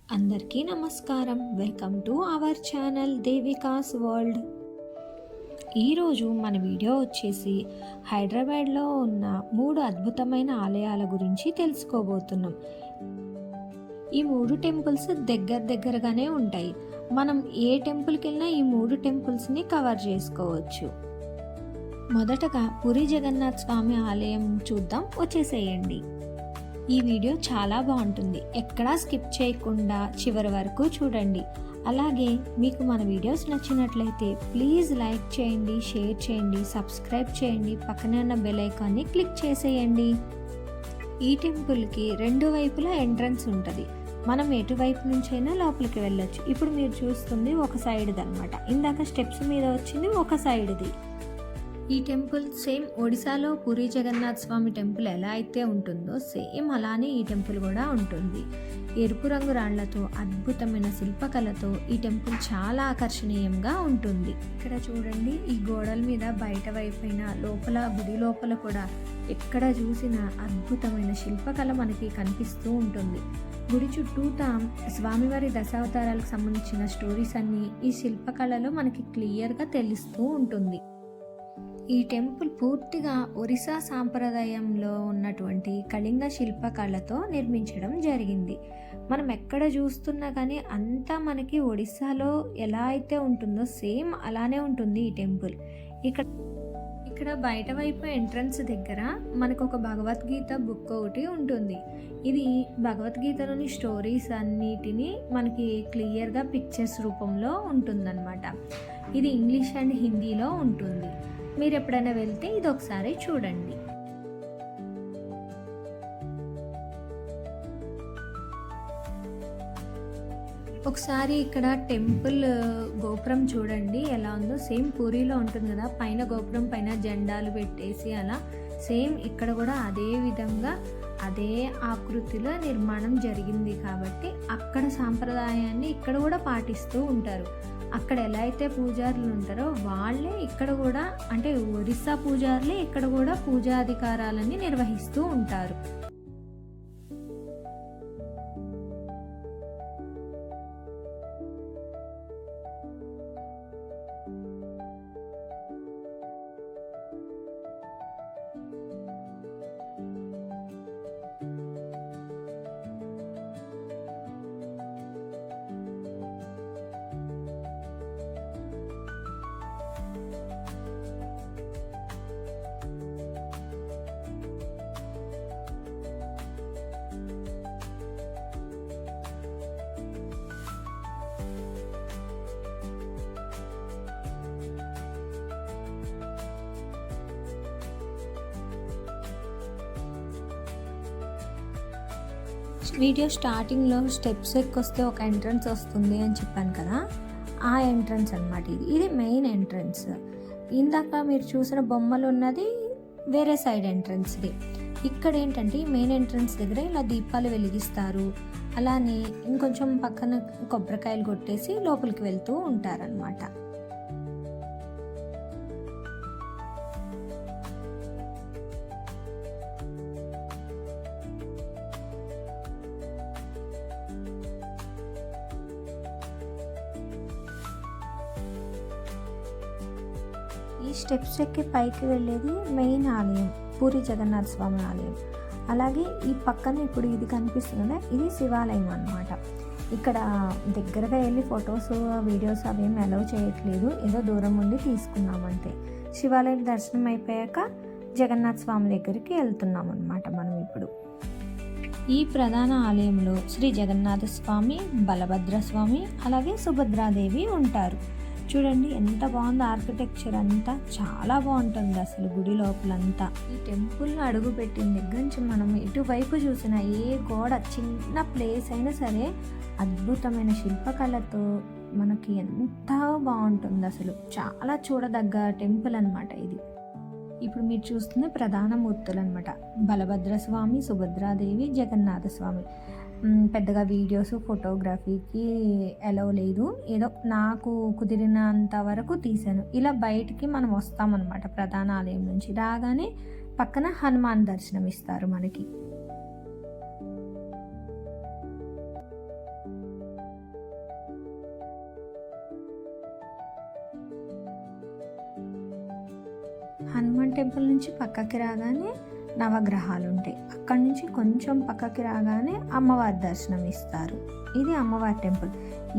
అందరికీ నమస్కారం. Welcome to our channel దేవికాస్ world. ఈరోజు మన వీడియో వచ్చేసి హైదరాబాద్లో ఉన్న 3 అద్భుతమైన ఆలయాల గురించి తెలుసుకోబోతున్నాం. ఈ 3 టెంపుల్స్ దగ్గరగానే ఉంటాయి. మనం ఏ టెంపుల్కి వెళ్ళినా ఈ 3 టెంపుల్స్ని కవర్ చేసుకోవచ్చు. మొదటగా పూరి జగన్నాథ్ స్వామి ఆలయం చూద్దాం, వచ్చేసేయండి. ఈ వీడియో చాలా బాగుంటుంది, ఎక్కడా స్కిప్ చేయకుండా చివరి వరకు చూడండి. అలాగే మీకు మన వీడియోస్ నచ్చినట్లయితే ప్లీజ్ లైక్ చేయండి, షేర్ చేయండి, సబ్స్క్రైబ్ చేయండి, పక్కనే ఉన్న బెల్ ఐకాన్ని క్లిక్ చేసేయండి. ఈ టెంపుల్కి 2 వైపులా ఎంట్రన్స్ ఉంటుంది. మనం ఎటువైపు నుంచైనా లోపలికి వెళ్ళొచ్చు. ఇప్పుడు మీరు చూస్తుంది ఒక సైడ్ది అనమాట. ఇందాక స్టెప్స్ మీద వచ్చింది ఒక సైడ్ది. ఈ టెంపుల్ సేమ్ ఒడిశాలో పూరి జగన్నాథ్ స్వామి టెంపుల్ ఎలా అయితే ఉంటుందో సేమ్ అలానే ఈ టెంపుల్ కూడా ఉంటుంది. ఎరుపు రంగు రాళ్లతో అద్భుతమైన శిల్పకళతో ఈ టెంపుల్ చాలా ఆకర్షణీయంగా ఉంటుంది. ఇక్కడ చూడండి, ఈ గోడల మీద బయట వైపైన లోపల గుడి లోపల కూడా ఎక్కడ చూసినా అద్భుతమైన శిల్పకళ మనకి కనిపిస్తూ ఉంటుంది. గుడి చుట్టూతా స్వామివారి దశావతారాలకు సంబంధించిన స్టోరీస్ అన్నీ ఈ శిల్పకళలో మనకి క్లియర్గా తెలుస్తూ ఉంటుంది. ఈ టెంపుల్ పూర్తిగా ఒరిస్సా సాంప్రదాయంలో ఉన్నటువంటి కళింగ శిల్పకళతో నిర్మించడం జరిగింది. మనం ఎక్కడ చూస్తున్నా కానీ అంతా మనకి ఒడిస్సాలో ఎలా అయితే ఉంటుందో సేమ్ అలానే ఉంటుంది ఈ టెంపుల్. ఇక్కడ బయట వైపు ఎంట్రన్స్ దగ్గర మనకు ఒక భగవద్గీత బుక్ ఒకటి ఉంటుంది. ఇది భగవద్గీతలోని స్టోరీస్ అన్నిటినీ మనకి క్లియర్గా పిక్చర్స్ రూపంలో ఉంటుందన్నమాట. ఇది ఇంగ్లీష్ అండ్ హిందీలో ఉంటుంది. మీరు ఎప్పుడైనా వెళ్తే ఇది ఒకసారి చూడండి. ఒకసారి ఇక్కడ టెంపుల్ గోపురం చూడండి ఎలా ఉందో. సేమ్ పూరిలో ఉంటుంది కదా, పైన గోపురం పైన జెండాలు పెట్టేసి అలా సేమ్ ఇక్కడ కూడా అదే విధంగా అదే ఆకృతిలో నిర్మాణం జరిగింది. కాబట్టి అక్కడ సాంప్రదాయాన్ని ఇక్కడ కూడా పాటిస్తూ ఉంటారు. అక్కడ ఎలా అయితే పూజారులు ఉంటారో వాళ్ళే ఇక్కడ కూడా, అంటే ఒరిస్సా పూజారులే ఇక్కడ కూడా పూజా అధికారాలని నిర్వహిస్తూ ఉంటారు. వీడియో స్టార్టింగ్లో స్టెప్స్ ఎక్కొస్తే ఒక ఎంట్రన్స్ వస్తుంది అని చెప్పాను కదా, ఆ ఎంట్రన్స్ అనమాట. ఇది మెయిన్ ఎంట్రన్స్. ఇందాక మీరు చూసిన బొమ్మలు ఉన్నది వేరే సైడ్ ఎంట్రన్స్ది. ఇక్కడ ఏంటంటే మెయిన్ ఎంట్రన్స్ దగ్గర ఇలా దీపాలు వెలిగిస్తారు. అలానే ఇంకొంచెం పక్కన కొబ్బరికాయలు కొట్టేసి లోపలికి వెళ్తూ ఉంటారనమాట. ఈ స్టెప్స్ ఎక్కి పైకి వెళ్ళేది మెయిన్ ఆలయం, పూరి జగన్నాథ స్వామి ఆలయం. అలాగే ఈ పక్కన ఇప్పుడు ఇది కనిపిస్తుంది, ఇది శివాలయం అన్నమాట. ఇక్కడ దగ్గరగా వెళ్ళి ఫొటోస్ వీడియోస్ అవేమి అలౌ చేయట్లేదు, ఏదో దూరం ఉండి తీసుకున్నామంటే. శివాలయం దర్శనం అయిపోయాక జగన్నాథ స్వామి దగ్గరికి వెళ్తున్నాం అన్నమాట మనం ఇప్పుడు. ఈ ప్రధాన ఆలయంలో శ్రీ జగన్నాథ స్వామి, బలభద్ర స్వామి, అలాగే సుభద్రాదేవి ఉంటారు. చూడండి ఎంత బాగుందో, ఆర్కిటెక్చర్ అంతా చాలా బాగుంటుంది అసలు గుడి లోపలంతా. ఈ టెంపుల్లో అడుగు పెట్టిన దగ్గర నుంచి మనం ఎటువైపు చూసినా ఏ గోడ చిన్న ప్లేస్ అయినా సరే అద్భుతమైన శిల్పకళతో మనకి ఎంత బాగుంటుంది అసలు. చాలా చూడదగ్గ టెంపుల్ అనమాట ఇది. ఇప్పుడు మీరు చూస్తున్న ప్రధాన మూర్తులు అనమాట, బలభద్ర స్వామి, సుభద్రాదేవి, జగన్నాథ స్వామి. పెద్దగా వీడియోస్ ఫోటోగ్రఫీకి అలౌ లేదు, ఏదో నాకు కుదిరినంత వరకు తీశాను. ఇలా బయటికి మనం వస్తామన్నమాట ప్రధాన ఆలయం నుంచి. రాగానే పక్కన హనుమాన్ దర్శనం ఇస్తారు మనకి. హనుమాన్ టెంపుల్ నుంచి పక్కకి రాగానే నవగ్రహాలు ఉంటాయి. అక్కడి నుంచి కొంచెం పక్కకి రాగానే అమ్మవారి దర్శనం ఇస్తారు. ఇది అమ్మవారి టెంపుల్.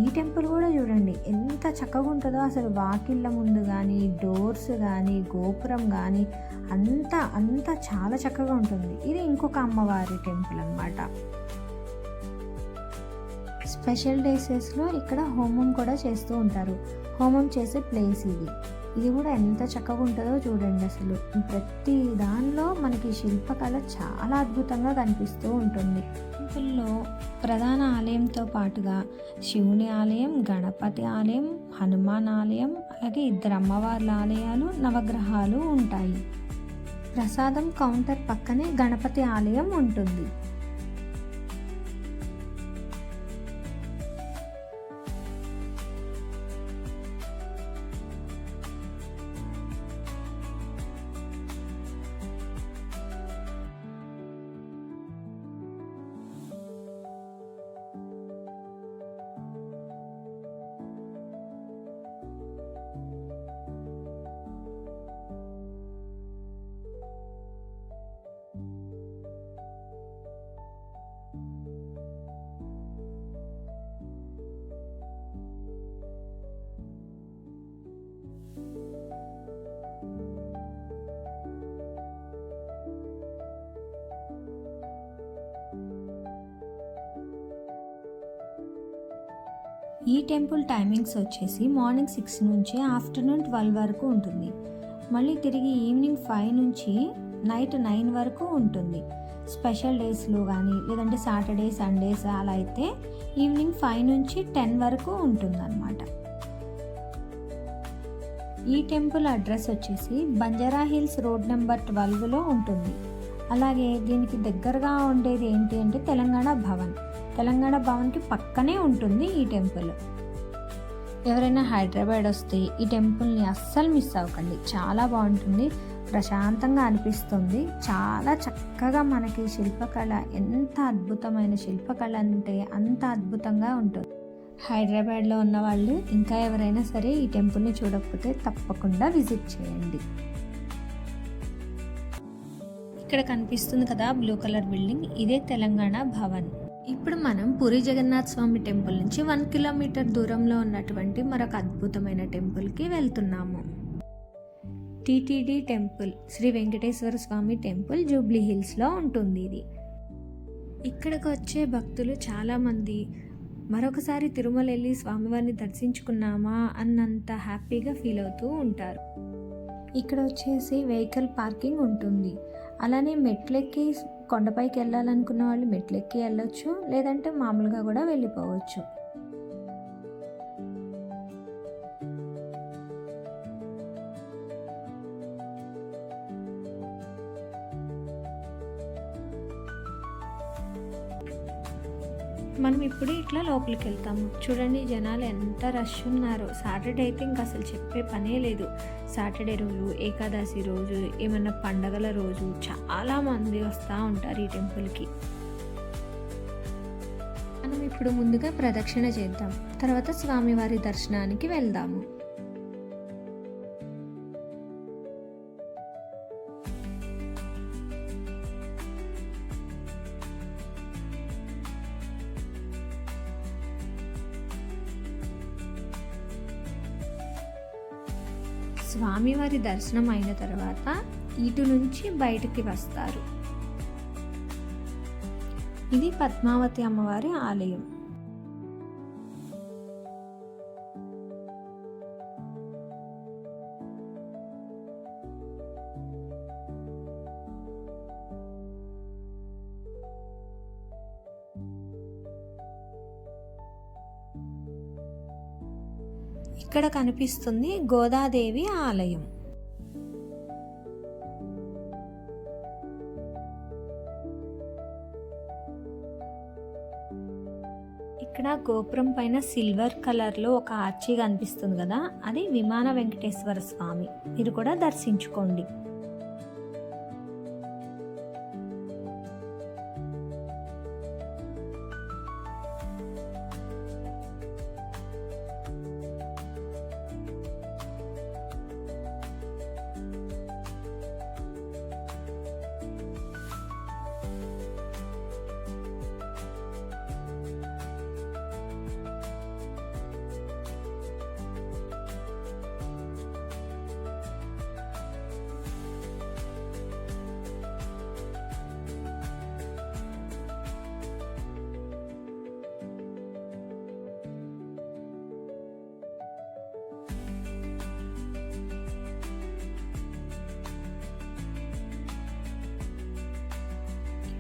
ఈ టెంపుల్ కూడా చూడండి ఎంత చక్కగా ఉంటుందో. అసలు వాకిళ్ళ ముందు కానీ, డోర్స్ కానీ, గోపురం కానీ అంతా చాలా చక్కగా ఉంటుంది. ఇది ఇంకొక అమ్మవారి టెంపుల్ అన్నమాట. స్పెషల్ డేసెస్లో ఇక్కడ హోమం కూడా చేస్తూ ఉంటారు. హోమం చేసే ప్లేస్ ఇది కూడా ఎంత చక్కగా ఉంటుందో చూడండి. అసలు ప్రతి దానిలో మనకి శిల్పకళ చాలా అద్భుతంగా కనిపిస్తూ ఉంటుంది. టెంపుల్లో ప్రధాన ఆలయంతో పాటుగా శివుని ఆలయం, గణపతి ఆలయం, హనుమాన్ ఆలయం, అలాగే 2 అమ్మవార్ల ఆలయాలు, నవగ్రహాలు ఉంటాయి. ప్రసాదం కౌంటర్ పక్కనే గణపతి ఆలయం ఉంటుంది. ఈ టెంపుల్ టైమింగ్స్ వచ్చేసి మార్నింగ్ 6 నుంచి ఆఫ్టర్నూన్ 12 వరకు ఉంటుంది. మళ్ళీ తిరిగి ఈవినింగ్ 5 నుంచి నైట్ 9 వరకు ఉంటుంది. స్పెషల్ డేస్లో కానీ లేదంటే సాటర్డే సండేస్ అలా అయితే ఈవినింగ్ 5 నుంచి 10 వరకు ఉంటుందన్నమాట. ఈ టెంపుల్ అడ్రస్ వచ్చేసి బంజారా హిల్స్ రోడ్ నెంబర్ 12లో ఉంటుంది. అలాగే దీనికి దగ్గరగా ఉండేది ఏంటి అంటే తెలంగాణ భవన్కి పక్కనే ఉంటుంది ఈ టెంపుల్. ఎవరైనా హైదరాబాద్ వస్తే ఈ టెంపుల్ని అస్సలు మిస్ అవ్వకండి. చాలా బాగుంటుంది, ప్రశాంతంగా అనిపిస్తుంది. చాలా చక్కగా మనకి శిల్పకళ, ఎంత అద్భుతమైన శిల్పకళ అంటే అంత అద్భుతంగా ఉంటుంది. హైదరాబాద్లో ఉన్న వాళ్ళు ఇంకా ఎవరైనా సరే ఈ టెంపుల్ని చూడకపోతే తప్పకుండా విజిట్ చేయండి. ఇక్కడ కనిపిస్తుంది కదా బ్లూ కలర్ బిల్డింగ్, ఇదే తెలంగాణ భవన్. ఇప్పుడు మనం పూరి జగన్నాథ్ స్వామి టెంపుల్ నుంచి 1 కిలోమీటర్ దూరంలో ఉన్నటువంటి మరొక అద్భుతమైన టెంపుల్కి వెళ్తున్నాము. టీటీడీ టెంపుల్, శ్రీ వెంకటేశ్వర స్వామి టెంపుల్ జూబ్లీ హిల్స్లో ఉంటుంది ఇది. ఇక్కడికి వచ్చే భక్తులు చాలామంది మరొకసారి తిరుమల వెళ్ళి స్వామివారిని దర్శించుకున్నామా అన్నంత హ్యాపీగా ఫీల్ అవుతూ ఉంటారు. ఇక్కడ వచ్చేసి వెహికల్ పార్కింగ్ ఉంటుంది. అలానే మెట్లెక్కి కొండపైకి వెళ్ళాలనుకున్న వాళ్ళు మెట్లెక్కి వెళ్ళొచ్చు, లేదంటే మామూలుగా కూడా వెళ్ళిపోవచ్చు. మనం ఇప్పుడు ఇట్లా లోపలికి వెళ్తాము. చూడండి జనాలు ఎంత రష్ ఉన్నారో. సాటర్డే అయితే ఇంకా అసలు చెప్పే పనే లేదు. సాటర్డే రోజు, ఏకాదశి రోజు, ఏమన్నా పండగల రోజు చాలా మంది వస్తూ ఉంటారు ఈ టెంపుల్కి. మనం ఇప్పుడు ముందుగా ప్రదక్షిణ చేద్దాం, తర్వాత స్వామివారి దర్శనానికి వెళ్దాము. స్వామివారి దర్శనం అయిన తర్వాత ఇటు నుంచి బయటికి వస్తారు. ఇది పద్మావతి అమ్మవారి ఆలయం. ఇక్కడ కనిపిస్తుంది గోదాదేవి ఆలయం. ఇక్కడ గోపురం పైన సిల్వర్ కలర్లో ఒక ఆర్చి కనిపిస్తుంది కదా, అది విమాన వెంకటేశ్వర స్వామి. మీరు కూడా దర్శించుకోండి.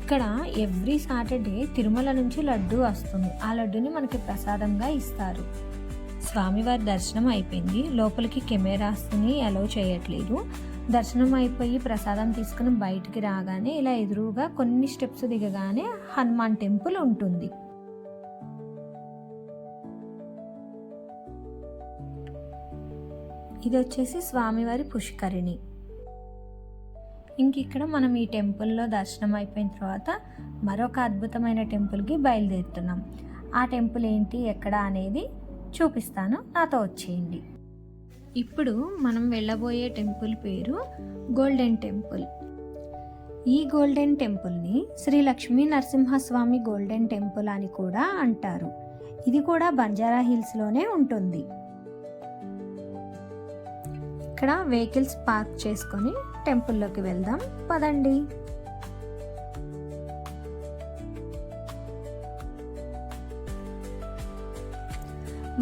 ఇక్కడ ఎవ్రీ సాటర్డే తిరుమల నుంచి లడ్డు వస్తుంది. ఆ లడ్డుని మనకి ప్రసాదంగా ఇస్తారు. స్వామివారి దర్శనం అయిపోయింది. లోపలికి కెమెరాస్ని అలౌ చేయట్లేదు. దర్శనం అయిపోయి ప్రసాదం తీసుకుని బయటికి రాగానే ఇలా ఎదురుగా కొన్ని స్టెప్స్ దిగగానే హనుమాన్ టెంపుల్ ఉంటుంది. ఇది వచ్చేసి స్వామివారి పుష్కరిణి. ఇంక ఇక్కడ మనం ఈ టెంపుల్లో దర్శనం అయిపోయిన తర్వాత మరొక అద్భుతమైన టెంపుల్కి బయలుదేరుతున్నాం. ఆ టెంపుల్ ఏంటి, ఎక్కడ అనేది చూపిస్తాను, నాతో వచ్చేయండి. ఇప్పుడు మనం వెళ్ళబోయే టెంపుల్ పేరు గోల్డెన్ టెంపుల్. ఈ గోల్డెన్ టెంపుల్ని శ్రీ లక్ష్మీ నరసింహస్వామి గోల్డెన్ టెంపుల్ అని కూడా అంటారు. ఇది కూడా బంజారా హిల్స్లోనే ఉంటుంది. ఇక్కడ వెహికల్స్ పార్క్ చేసుకొని టెంపుల్లోకి వెళ్దాం పదండి.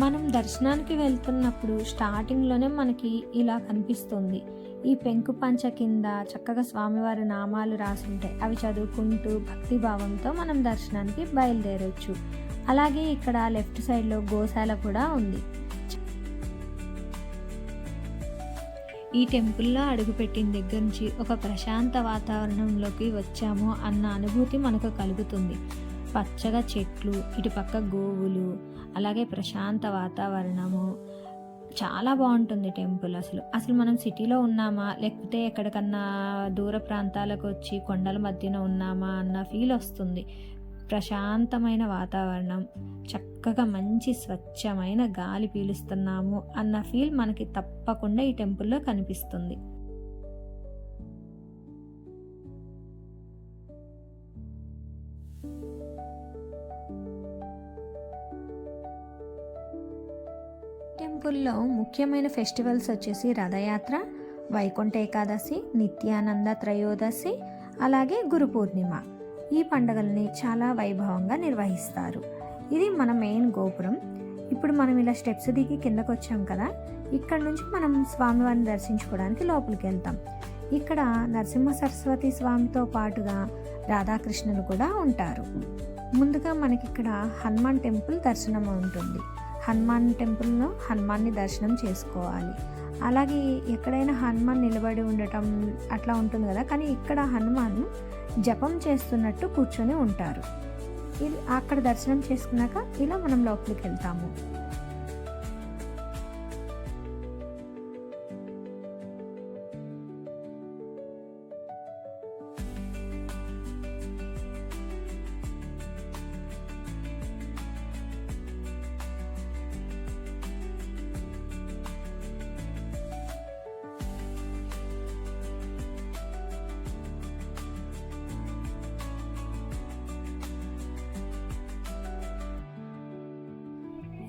మనం దర్శనానికి వెళ్తున్నప్పుడు స్టార్టింగ్లోనే మనకి ఇలా కనిపిస్తుంది. ఈ పెంకు పంచ కింద చక్కగా స్వామివారి నామాలు రాసుంటాయి. అవి చదువుకుంటూ భక్తిభావంతో మనం దర్శనానికి బయలుదేరవచ్చు. అలాగే ఇక్కడ లెఫ్ట్ సైడ్లో గోశాల కూడా ఉంది. ఈ టెంపుల్లో అడుగుపెట్టిన దగ్గర నుంచి ఒక ప్రశాంత వాతావరణంలోకి వచ్చాము అన్న అనుభూతి మనకు కలుగుతుంది. పచ్చగా చెట్లు, ఇటుపక్క గోవులు, అలాగే ప్రశాంత వాతావరణము, చాలా బాగుంటుంది టెంపుల్. అసలు మనం సిటీలో ఉన్నామా లేకపోతే ఎక్కడికన్నా దూర ప్రాంతాలకు వచ్చి కొండల మధ్యన ఉన్నామా అన్న ఫీల్ వస్తుంది. ప్రశాంతమైన వాతావరణం, చక్కగా మంచి స్వచ్ఛమైన గాలి పీలుస్తున్నాము అన్న ఫీల్ మనకి తప్పకుండా ఈ టెంపుల్లో కనిపిస్తుంది. టెంపుల్లో ముఖ్యమైన ఫెస్టివల్స్ వచ్చేసి రథయాత్ర, వైకుంఠ ఏకాదశి, నిత్యానంద త్రయోదశి, అలాగే గురు పూర్ణిమ. ఈ పండుగల్ని చాలా వైభవంగా నిర్వహిస్తారు. ఇది మన మెయిన్ గోపురం. ఇప్పుడు మనం ఇలా స్టెప్స్ దిగి కిందకు వచ్చాం కదా, ఇక్కడ నుంచి మనం స్వామివారిని దర్శించుకోవడానికి లోపలికి వెళ్తాం. ఇక్కడ నరసింహ సరస్వతి స్వామితో పాటుగా రాధాకృష్ణులు కూడా ఉంటారు. ముందుగా మనకి ఇక్కడ హనుమాన్ టెంపుల్ దర్శనం ఉంటుంది. హనుమాన్ టెంపుల్లో హనుమాన్ని దర్శనం చేసుకోవాలి. అలాగే ఎక్కడైనా హనుమాన్ నిలబడి ఉండటం అట్లా ఉంటుంది కదా, కానీ ఇక్కడ హనుమాన్ జపం చేస్తున్నట్టు కూర్చొని ఉంటారు. అక్కడ దర్శనం చేసుకున్నాక ఇలా మనం లోపలికి వెళ్తాము.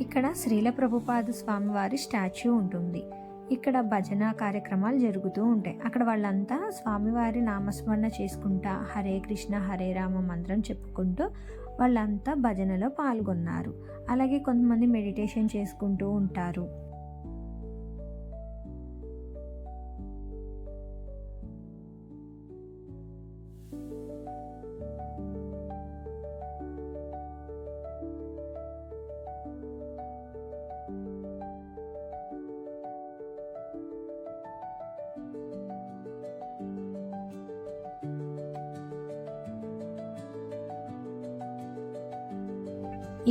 ఇక్కడ శ్రీల ప్రభుపాద స్వామివారి స్టాచ్యూ ఉంటుంది. ఇక్కడ భజన కార్యక్రమాలు జరుగుతూ ఉంటాయి. అక్కడ వాళ్ళంతా స్వామివారి నామస్మరణ చేసుకుంటా హరే కృష్ణ హరే రామ మంత్రం చెప్పుకుంటూ వాళ్ళంతా భజనలో పాల్గొన్నారు. అలాగే కొంతమంది మెడిటేషన్ చేసుకుంటూ ఉంటారు.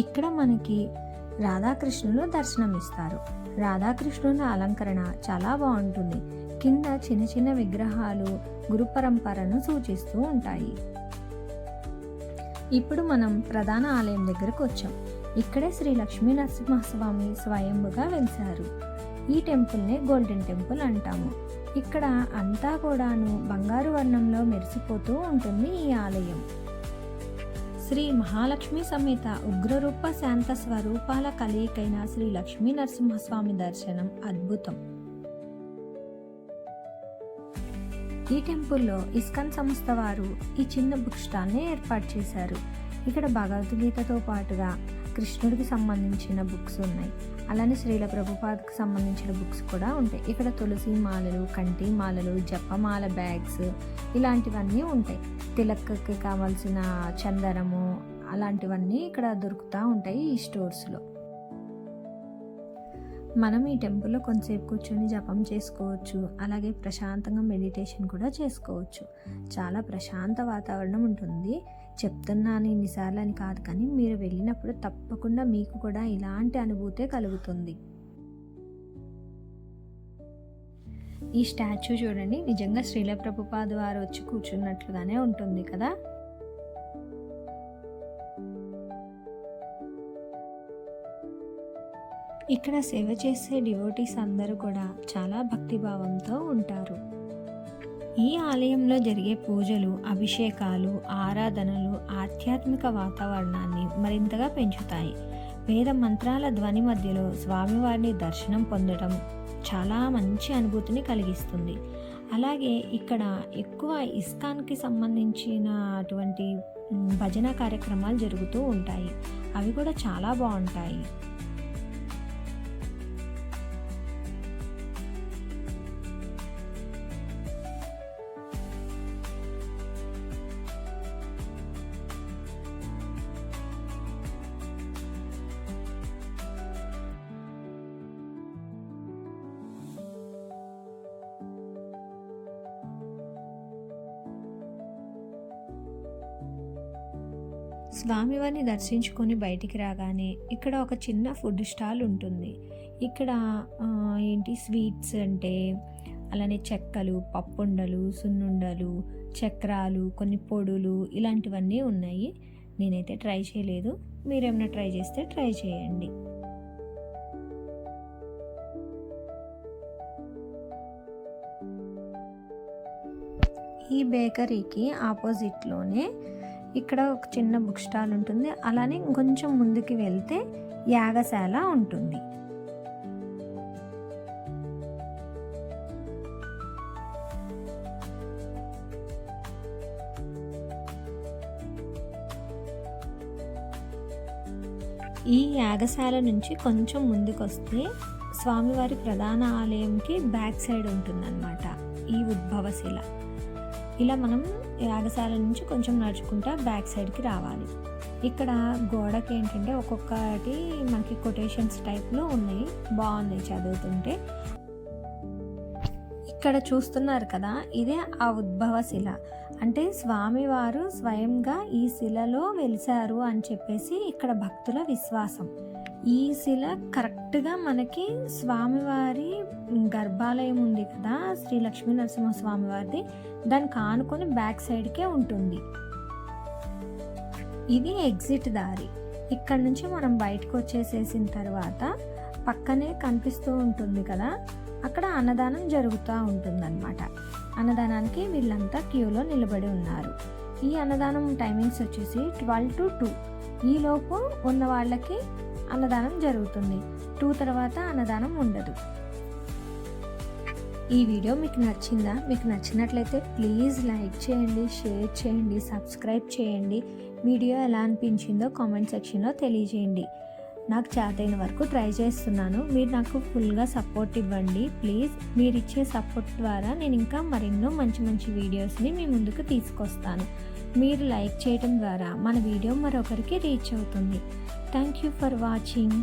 ఇక్కడ మనకి రాధాకృష్ణులు దర్శనమిస్తారు. రాధాకృష్ణుల అలంకరణ చాలా బాగుంటుంది. కింద చిన్న చిన్న విగ్రహాలు గురు పరంపరను సూచిస్తూ ఉంటాయి. ఇప్పుడు మనం ప్రధాన ఆలయం దగ్గరకు వచ్చాం. ఇక్కడే శ్రీ లక్ష్మీ నరసింహస్వామి స్వయంభుగా వెలిశారు. ఈ టెంపుల్నే గోల్డెన్ టెంపుల్ అంటాము. ఇక్కడ అంతా కూడాను బంగారు వర్ణంలో మెరిసిపోతూ ఉంటుంది ఈ ఆలయం. శ్రీ మహాలక్ష్మి సమేత ఉగ్రరూప శాంత స్వరూపాల కలయికైన శ్రీ లక్ష్మీ నరసింహస్వామి దర్శనం అద్భుతం. ఈ టెంపుల్లో ఇస్కాన్ సంస్థ వారు ఈ చిన్న బుక్ స్టాల్ని ఏర్పాటు చేశారు. ఇక్కడ భగవద్గీతతో పాటుగా కృష్ణుడికి సంబంధించిన బుక్స్ ఉన్నాయి. అలానే శ్రీల ప్రభుపాదకు సంబంధించిన బుక్స్ కూడా ఉంటాయి. ఇక్కడ తులసి మాలలు, కంటి మాలలు, జపమాల బ్యాగ్స్ ఇలాంటివన్నీ ఉంటాయి. తిలక్కి కావాల్సిన చందనము అలాంటివన్నీ ఇక్కడ దొరుకుతూ ఉంటాయి ఈ స్టోర్స్లో. మనం ఈ టెంపుల్లో కొంతసేపు కూర్చొని జపం చేసుకోవచ్చు, అలాగే ప్రశాంతంగా మెడిటేషన్ కూడా చేసుకోవచ్చు. చాలా ప్రశాంత వాతావరణం ఉంటుంది. చెప్తున్నాను ఇన్నిసార్లు అని కాదు, కానీ మీరు వెళ్ళినప్పుడు తప్పకుండా మీకు కూడా ఇలాంటి అనుభూతే కలుగుతుంది. ఈ స్టాచ్యూ చూడండి, నిజంగా శ్రీల ప్రభుపాద వారు వచ్చి కూర్చున్నట్లుగానే ఉంటుంది కదా. ఇక్కడ సేవ చేసే డివోటీస్ అందరూ కూడా చాలా భక్తిభావంతో ఉంటారు. ఈ ఆలయంలో జరిగే పూజలు, అభిషేకాలు, ఆరాధనలు ఆధ్యాత్మిక వాతావరణాన్ని మరింతగా పెంచుతాయి. వేద మంత్రాల ధ్వని మధ్యలో స్వామివారిని దర్శనం పొందడం చాలా మంచి అనుభూతిని కలిగిస్తుంది. అలాగే ఇక్కడ ఎక్కువ ఇస్కాన్కి సంబంధించినటువంటి భజన కార్యక్రమాలు జరుగుతూ ఉంటాయి. అవి కూడా చాలా బాగుంటాయి. స్వామివారిని దర్శించుకొని బయటికి రాగానే ఇక్కడ ఒక చిన్న ఫుడ్ స్టాల్ ఉంటుంది. ఇక్కడ స్వీట్స్ అంటే అలానే చెక్కలు, పప్పుండలు, సున్నుండలు, చక్రాలు, కొన్ని పొడులు ఇలాంటివన్నీ ఉన్నాయి. నేనైతే ట్రై చేయలేదు, మీరేమైనా ట్రై చేస్తే ట్రై చేయండి. ఈ బేకరీకి ఆపోజిట్లోనే ఇక్కడ ఒక చిన్న బుక్ స్టాల్ ఉంటుంది. అలానే కొంచెం ముందుకు వెళ్తే యాగశాల ఉంటుంది. ఈ యాగశాల నుంచి కొంచెం ముందుకు వస్తే స్వామివారి ప్రధాన ఆలయంకి బ్యాక్ సైడ్ ఉంటుందన్నమాట ఈ ఉద్భవశిల. ఇలా మనం యాగశాల నుంచి కొంచెం నడుచుకుంటా బ్యాక్ సైడ్కి రావాలి. ఇక్కడ గోడకి ఏంటంటే ఒక్కొక్కటి మనకి కొటేషన్స్ టైప్లో ఉన్నాయి, బాగున్నాయి చదువుతుంటే. ఇక్కడ చూస్తున్నారు కదా, ఇదే ఆ ఉద్భవ శిల. అంటే స్వామివారు స్వయంగా ఈ శిలలో వెలిశారు అని చెప్పేసి ఇక్కడ భక్తుల విశ్వాసం. ఈ శిల కరెక్ట్గా మనకి స్వామివారి గర్భాలయం ఉంది కదా, శ్రీ లక్ష్మీ నరసింహ స్వామివారిది, దానికి ఆనుకొని బ్యాక్ సైడ్కే ఉంటుంది. ఇది ఎగ్జిట్ దారి. ఇక్కడ నుంచి మనం బయటకు వచ్చేసేసిన తర్వాత పక్కనే కనిపిస్తూ ఉంటుంది కదా, అక్కడ అన్నదానం జరుగుతూ ఉంటుందన్నమాట. అన్నదానానికి వీళ్ళంతా క్యూలో నిలబడి ఉన్నారు. ఈ అన్నదానం టైమింగ్స్ వచ్చేసి 12 to 2. ఈలోపు ఉన్న వాళ్ళకి అన్నదానం జరుగుతుంది. 2 తర్వాత అన్నదానం ఉండదు. ఈ వీడియో మీకు నచ్చిందా? మీకు నచ్చినట్లయితే ప్లీజ్ లైక్ చేయండి, షేర్ చేయండి, సబ్స్క్రైబ్ చేయండి. వీడియో ఎలా అనిపించిందో కామెంట్ సెక్షన్లో తెలియజేయండి. నాకు చేతైన వరకు ట్రై చేస్తున్నాను. మీరు నాకు ఫుల్గా సపోర్ట్ ఇవ్వండి ప్లీజ్. మీరు ఇచ్చే సపోర్ట్ ద్వారా నేను ఇంకా మరెన్నో మంచి మంచి వీడియోస్ని మీ ముందుకు తీసుకొస్తాను. మీరు లైక్ చేయడం ద్వారా మన వీడియో మరొకరికి రీచ్ అవుతుంది. Thank you for watching.